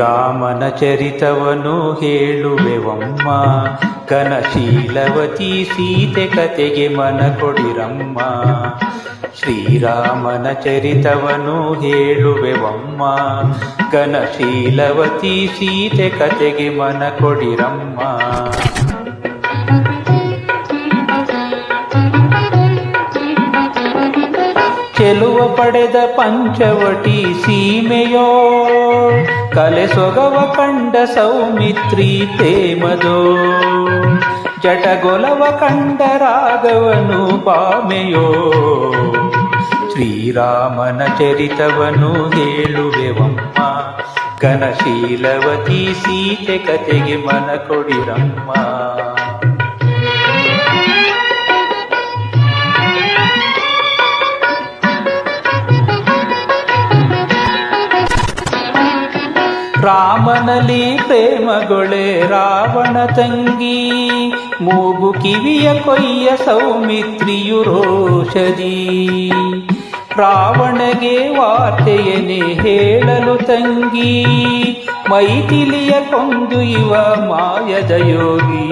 ಶ್ರೀರಾಮನ ಚರಿತವನು ಹೇಳುವೆವಮ್ಮ, ಘನಶೀಲವತಿ ಸೀತೆ ಕತೆಗೆ ಮನ ಕೊಡಿರಮ್ಮ. ಶ್ರೀರಾಮನ ಚರಿತವನು ಹೇಳುವೆವಮ್ಮ, ಘನಶೀಲವತಿ ಸೀತೆ ಕತೆಗೆ ಮನ ಕೊಡಿರಮ್ಮ. ಚೆಲುವ ಪಡೆದ ಪಂಚವಟಿ ಸೀಮೆಯೋ, ಕಲೆ ಸೊಗವ ಕಂಡ ಸೌಮಿತ್ರಿ ಪ್ರೇಮದೋ, ಜಟಗೊಲವ ಕಂಡ ರಾಘವನು ಬಾಮೆಯೋ. ಶ್ರೀರಾಮನ ಚರಿತವನು ಹೇಳುವೆವಮ್ಮ, ಘನಶೀಲವತಿ ಸೀತೆ ಕತೆಗೆ ಮನ ಕೊಡಿರಮ್ಮ. ರಾಮನಲ್ಲಿ ಪ್ರೇಮಗೊಳೆ ರಾವಣ ತಂಗಿ, ಮೂಗು ಕಿವಿಯ ಕೊಯ್ಯ ಸೌಮಿತ್ರಿಯು ರೋಷದಿ. ರಾವಣಗೆ ವಾರ್ತೆಯನೆ ಹೇಳಲು ತಂಗಿ, ಮೈಥಿಲಿಯ ಕೊಂದು ಇವ ಮಾಯದ ಯೋಗಿ.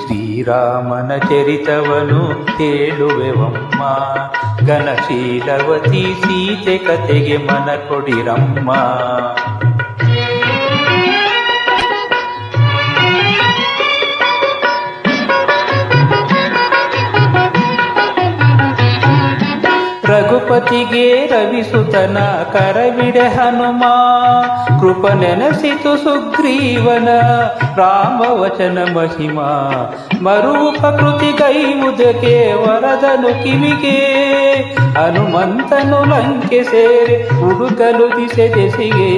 ಶ್ರೀರಾಮನ ಚರಿತವನು ಹೇಳುವೆವಮ್ಮ, ಘನಶೀಲವತಿ ಸೀತೆ ಕತೆಗೆ ಮನ ಕೊಡಿರಮ್ಮ. ರಘುಪತಿಗೆ ರವಿಸುತನ ಕರವಿಡೆ ಹನುಮ, ಕೃಪ ನೆನಸಿತು ಸುಗ್ರೀವನ ರಾಮವಚನ ಮಹಿಮಾ. ಮರುಪಕೃತಿ ಕೈವುದಕ್ಕೆ ವರದನು ಕಿವಿಗೆ, ಹನುಮಂತನು ಲಂಕೆ ಸೇರಿ ಹುಡುಕಲು ದಿಸೆ ದೆಸೆಗೆ.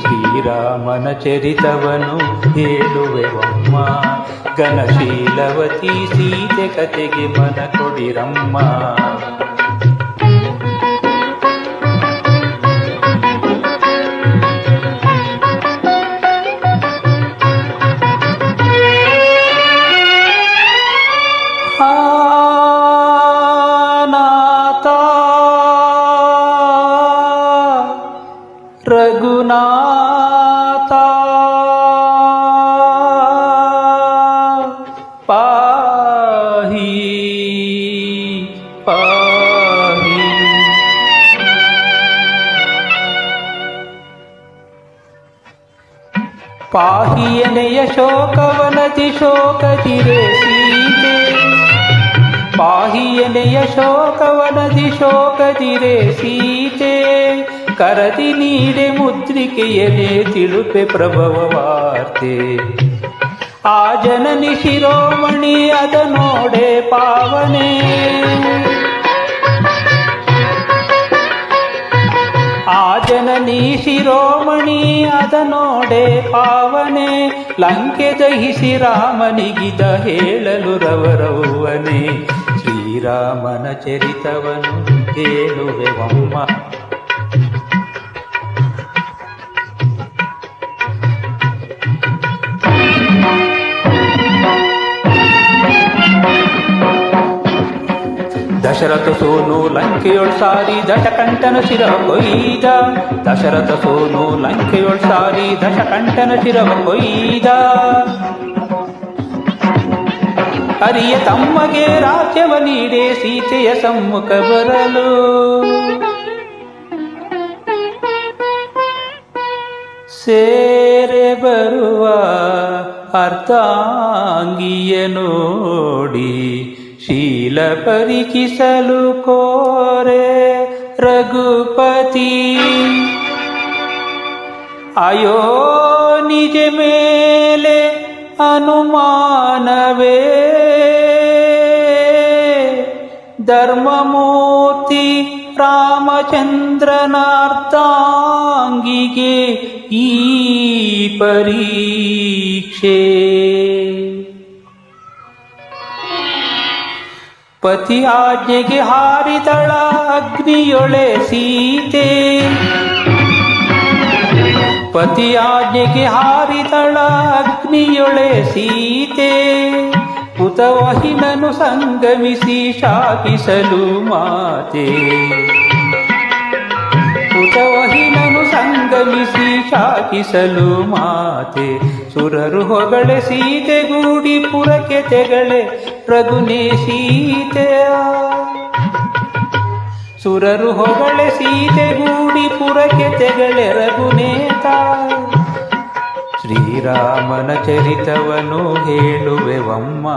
ಶ್ರೀರಾಮನ ಚರಿತವನು ಹೇಳುವೆವಮ್ಮ, ಘನಶೀಲವತಿ ಸೀತೆ ಕತೆಗೆ ಮನ ಕೊಡಿರಮ್ಮ. ರಘುನಾಥ ಪಾಹಿ ಪಾಹಿ. ಪಾಹಿಯನೆಯ ಶೋಕವನತಿ ಶೋಕದಿರೆ ಸೀತೆ, ಪಾಹಿಯನೆಯ ಶೋಕವನದಿ ಶೋಕದಿರೆ ಸೀತೆ. ಕರದಿ ನೀಡೆ ಮುದ್ರಿಕೆಯನೆ ತಿಳುಪೆ ಪ್ರಭವ ವಾರ್ತೆ. ಆ ಜನನಿ ಶಿರೋಮಣಿ ಅದ ನೋಡೆ ಪಾವನೆ, ಆ ಜನನಿ ಶಿರೋಮಣಿ ಅದ ನೋಡೆ ಪಾವನೆ. ಲಂಕೆ ದಹಿಸಿ ರಾಮನಿಗಿದ ಹೇಳಲು ರವರವ್ವನೆ. ಶ್ರೀರಾಮನ ಚರಿತವನು ಹೇಳುವೆವಮ್ಮ, ದಶರಥ ಸೋನು ಲಂಕೆಯೊಳ್ ಸಾರಿ ದಶಕಂಠನ ಶಿರವ ಕೊಯ್ದ. ದಶರಥ ಸೋನು ಲಂಕೆಯೊಳ್ ಸಾರಿ ದಶಕಂಠನ ಶಿರವ ಕೊಯ್ದ. ಅರಿಯ ತಮ್ಮಗೆ ರಾಜ್ಯವ ನೀಡೆ ಸೀತೆಯ ಸಮ್ಮುಖ ಬರಲು. ಸೇರೆ ಬರುವ ಅರ್ಧಾಂಗಿಯ ನೋಡಿ, ಶೀಲ ಪರೀಕ್ಷಿಸಲು ಕೋರೆ ರಘುಪತಿ. ಅಯೋ ನಿಜ ಮೇಲೆ ಅನುಮಾನವೇ, ಧರ್ಮಮೂರ್ತಿ ರಾಮಚಂದ್ರನಾರ್ಧಾಂಗಿಗೆ ಈ ಪರೀಕ್ಷೆ. ಪತಿ ಆಜ್ಞೆಗೆ ಹಾರಿದಳ ಅಗ್ನಿಯೊಳೆ ಸೀತೆ, ಪತಿ ಆಜ್ಞೆಗೆ ಹಾರಿದಳ ಅಗ್ನಿಯೊಳೆ ಸೀತೆ. ಪುತವಹಿನನು ಸಂಗಮಿಸಿ ಶಾಪಿಸಲು ಮಾತೆ, ಪುತವಹಿನನು ಸಂಗ ಆಗಮಿಸಿ ಶಾಕಿಸಲು ಮಾತೆ ಸುರರು ಹೊಗಳೆ ಸೀತೆಗೂಡಿ ಪುರಕ್ಕೆ ತೆಗಳೆ ರಘುನೇ ಸೀತೆಯ ಸುರರು ಹೊಗಳೆ ಸೀತೆಗೂಡಿ ಪುರಕ್ಕೆ ತೆಗಳೆ ರಘುನೇತ ಶ್ರೀರಾಮನ ಚರಿತವನು ಹೇಳುವೆವಮ್ಮ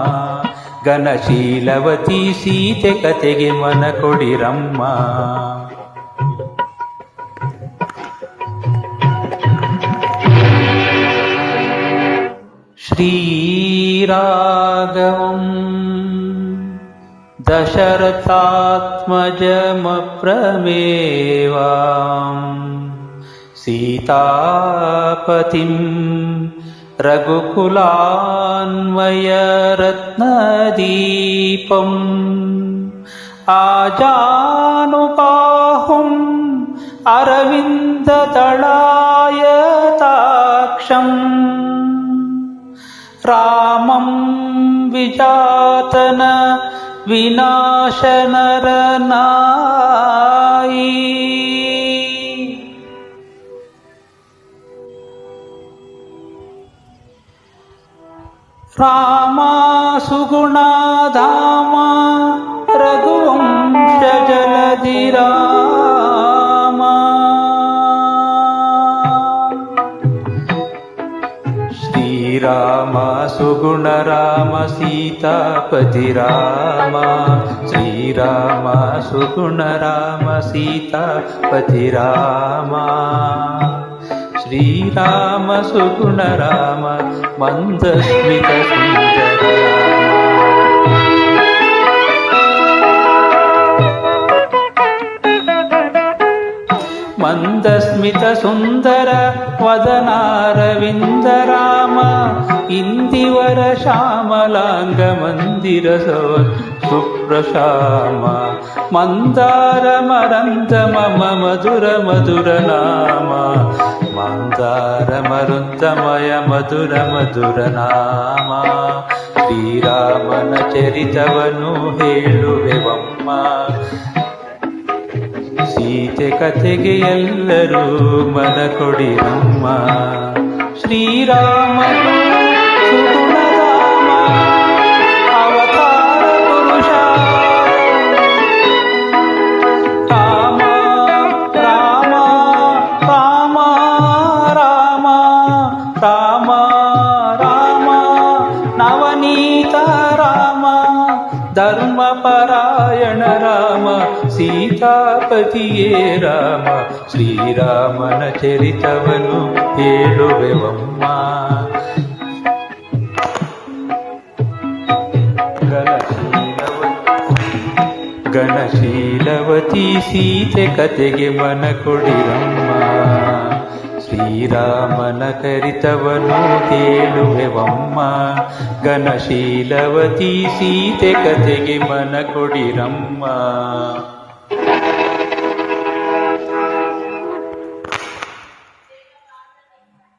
ಘನಶೀಲವತಿ ಸೀತೆ ಕತೆಗೆ ಮನ ಕೊಡಿರಮ್ಮ ಶ್ರೀರಾಘವಂ ದಶರಥಾತ್ಮಜಮಪ್ರಮೇವಾಂ ಸೀತಾಪತಿಂ ರಘುಕುಲಾನ್ವಯರತ್ನದೀಪಂ ಆಜಾನುಬಾಹುಂ ಅರವಿಂದದಳಾಯತಾಕ್ಷಂ ರಾಮಂ ವಿಜಾತನ ವಿನಾಶನರನಾಯಿ ರಾಮ ಸುಗುಣಧಾಮ ರಘುವಂಶ ಜಲಧಿ ರಾಮ ಶ್ರೀರಾಮ ಸುಗುಣ ರಾಮ ಸೀತಾಪತಿ ರಾಮ ಶ್ರೀರಾಮ ಸುಗುಣ ರಾಮ ಸೀತಾಪತಿ ರಾಮ ಶ್ರೀರಾಮ ಸುಗುಣ ರಾಮ ಮಂದಸ್ಮಿತ ಸುಂದರ ಮಂದಸ್ಮಿತ ಸುಂದರ ವದನಾರವಿಂದ ರಾಮ ಇಂದಿವರ ಶ್ಯಾಮಲಾಂಗ ಮಂದಿರ ಸುಪ್ರಶಾಮ ಮಂದಾರ ಮರಂದ ಮಮ ಮಧುರ ಮಧುರ ನಾಮ ಮಂದಾರ ಮರುಂದಮಯ ಮಧುರ ಮಧುರ ನಾಮ ಶ್ರೀರಾಮನ ಚರಿತವನು ಹೇಳುವೆವಮ್ಮ ಸೀತೆ ಕಥೆಗೆ ಎಲ್ಲರೂ ಮನ ಕೊಡಿರಮ್ಮ ಶ್ರೀರಾಮನು ಸುಗುಣಧಾಮ ಅವತಾರ ಪುರುಷ ರಾಮ ರಾಮ ರಾಮ ರಾಮ ರಾಮ ರಾಮ ನವನೀತ ರಾಮ ಧರ್ಮಪರಾಯಣ ರಾಮ ಸೀತಾಪತಿಯೇ ರಾಮ ಶ್ರೀರಾಮನ ಚರಿತವನು ಹೇಳುವೆವಮ್ಮ ಘನಶೀಲವತಿ ಸೀತೆ ಕತೆಗೆ ಮನ ಕೊಡಿರಮ್ಮ ಶ್ರೀರಾಮನ ಕರಿತವನು ಕೇಳುವೆವಮ್ಮ ಘನಶೀಲವತಿ ಸೀತೆ ಕತೆಗೆ ಮನ ಕೊಡಿರಮ್ಮ